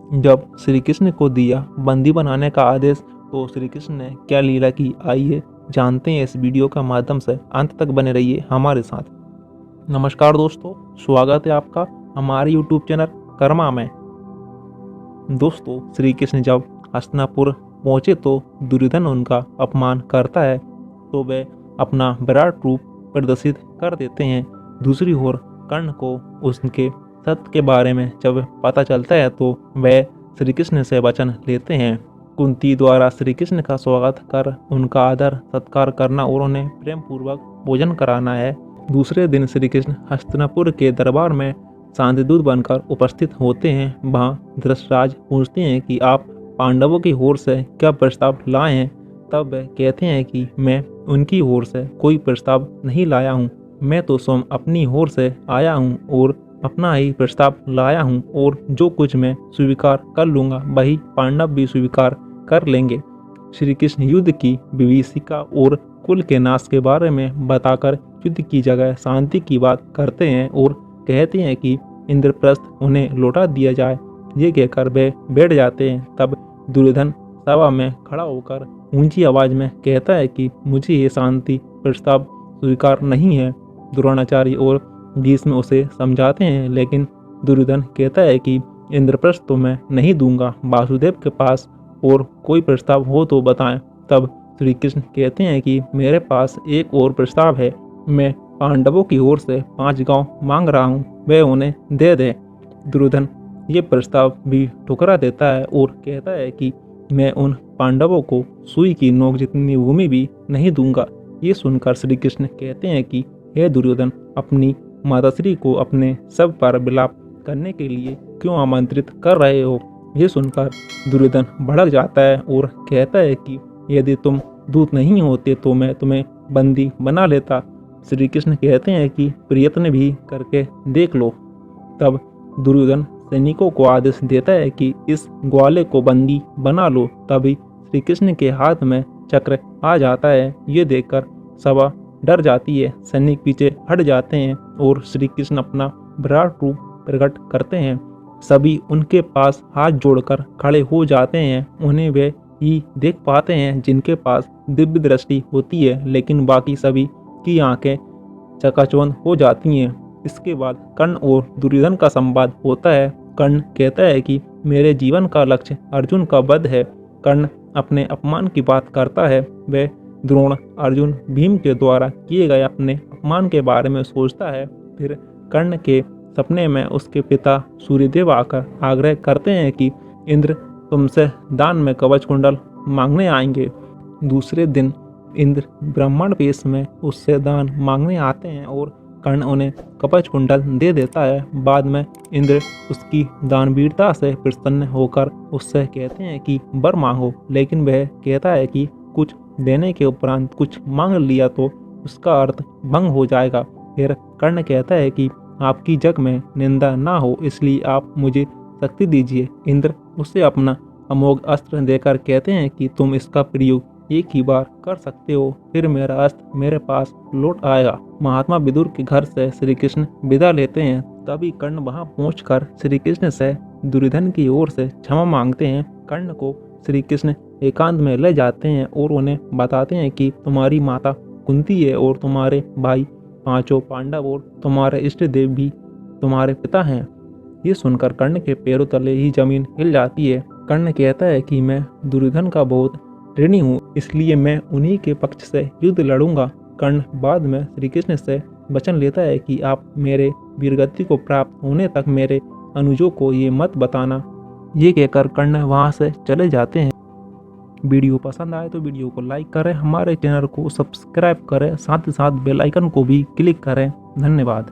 जब श्री कृष्ण को दिया बंदी बनाने का आदेश तो श्री कृष्ण ने क्या लीला की, आइए जानते हैं इस वीडियो का माध्यम से। अंत तक बने रहिए हमारे साथ। नमस्कार दोस्तों, स्वागत है आपका हमारे YouTube चैनल कर्मा में। दोस्तों, श्री कृष्ण जब हस्तिनापुर पहुंचे तो दुर्योधन उनका अपमान करता है तो वे अपना विराट रूप प्रदर्शित कर देते हैं। दूसरी ओर कर्ण को उसके सत्य के बारे में जब पता चलता है तो वे श्री कृष्ण से वचन लेते हैं। कुंती द्वारा श्री कृष्ण का स्वागत कर उनका आदर सत्कार करना और उन्हें प्रेम पूर्वक भोजन कराना है। दूसरे दिन श्री कृष्ण हस्तिनापुर के दरबार में शांतिदूत बनकर उपस्थित होते हैं। वहाँ धृतराज पूछते हैं कि आप पांडवों की ओर से क्या प्रस्ताव लाए हैं। तब वे कहते हैं कि मैं उनकी ओर से कोई प्रस्ताव नहीं लाया हूँ, मैं तो स्वयं अपनी ओर से आया हूँ और अपना ही प्रस्ताव लाया हूँ, और जो कुछ मैं स्वीकार कर लूँगा वही पांडव भी स्वीकार कर लेंगे। श्री कृष्ण युद्ध की विभीषिका और कुल के नाश के बारे में बताकर युद्ध की जगह शांति की बात करते हैं और कहते हैं कि इंद्रप्रस्थ उन्हें लौटा दिया जाए। ये कहकर वे बैठ जाते हैं। तब दुर्योधन सभा में खड़ा होकर ऊंची आवाज में कहता है कि मुझे ये शांति प्रस्ताव स्वीकार नहीं है। द्रोणाचार्य और भीष्म उसे समझाते हैं, लेकिन दुर्योधन कहता है कि इंद्रप्रस्थ तो मैं नहीं दूंगा, वासुदेव के पास और कोई प्रस्ताव हो तो बताएं। तब श्री कृष्ण कहते हैं कि मेरे पास एक और प्रस्ताव है, मैं पांडवों की ओर से 5 गांव मांग रहा हूँ, वे उन्हें दे दें। दुर्योधन ये प्रस्ताव भी ठुकरा देता है और कहता है कि मैं उन पांडवों को सुई की नोक जितनी भूमि भी नहीं दूंगा। ये सुनकर श्री कृष्ण कहते हैं कि हे दुर्योधन, अपनी माताश्री को अपने सब पर विलाप करने के लिए क्यों आमंत्रित कर रहे हो। ये सुनकर दुर्योधन भड़क जाता है और कहता है कि यदि तुम दूत नहीं होते तो मैं तुम्हें बंदी बना लेता। श्री कृष्ण कहते हैं कि प्रयत्न भी करके देख लो। तब दुर्योधन सैनिकों को आदेश देता है कि इस ग्वाले को बंदी बना लो। तभी श्री कृष्ण के हाथ में चक्र आ जाता है। ये देखकर सभा डर जाती है, सैनिक पीछे हट जाते हैं और श्री कृष्ण अपना विराट रूप प्रकट करते हैं। सभी उनके पास हाथ जोड़कर खड़े हो जाते हैं। उन्हें वे ही देख पाते हैं जिनके पास दिव्य दृष्टि होती है, लेकिन बाकी सभी की आंखें चकाचौंध हो जाती हैं। इसके बाद कर्ण और दुर्योधन का संवाद होता है। कर्ण कहता है कि मेरे जीवन का लक्ष्य अर्जुन का वध है। कर्ण अपने अपमान की बात करता है। वह द्रोण, अर्जुन, भीम के द्वारा किए गए अपने अपमान के बारे में सोचता है। फिर कर्ण के सपने में उसके पिता सूर्यदेव आकर आग्रह करते हैं कि इंद्र तुमसे दान में कवच कुंडल मांगने आएंगे। दूसरे दिन इंद्र ब्राह्मण वेश में उससे दान मांगने आते हैं और कर्ण उन्हें कवच कुंडल दे देता है। बाद में इंद्र उसकी दानवीरता से प्रसन्न होकर उससे कहते हैं कि वर मांगो, लेकिन वह कहता है कि कुछ देने के उपरांत कुछ मांग लिया तो उसका अर्थ भंग हो जाएगा। फिर कर्ण कहता है कि आपकी जग में निंदा ना हो, इसलिए आप मुझे शक्ति दीजिए। इंद्र उसे अपना अमोघ अस्त्र देकर कहते हैं कि तुम इसका प्रयोग एक ही बार कर सकते हो, फिर मेरा अस्त्र मेरे पास लौट आएगा। महात्मा विदुर के घर से श्री कृष्ण विदा लेते हैं। तभी कर्ण वहां पहुंचकर श्री कृष्ण से दुर्योधन की ओर से क्षमा मांगते हैं। कर्ण को श्री कृष्ण एकांत में ले जाते हैं और उन्हें बताते हैं कि तुम्हारी माता कुंती है और तुम्हारे भाई 5 पांडव और तुम्हारे इष्ट देव भी तुम्हारे पिता हैं। ये सुनकर कर्ण के पैरों तले ही जमीन हिल जाती है। कर्ण कहता है कि मैं दुर्योधन का बहुत ऋणी हूँ, इसलिए मैं उन्हीं के पक्ष से युद्ध लड़ूंगा। कर्ण बाद में श्री कृष्ण से वचन लेता है कि आप मेरे वीरगति को प्राप्त होने तक मेरे अनुजों को ये मत बताना। ये कहकर कर्ण वहाँ से चले जाते हैं। वीडियो पसंद आए तो वीडियो को लाइक करें, हमारे चैनल को सब्सक्राइब करें, साथ ही साथ बेल आइकन को भी क्लिक करें। धन्यवाद।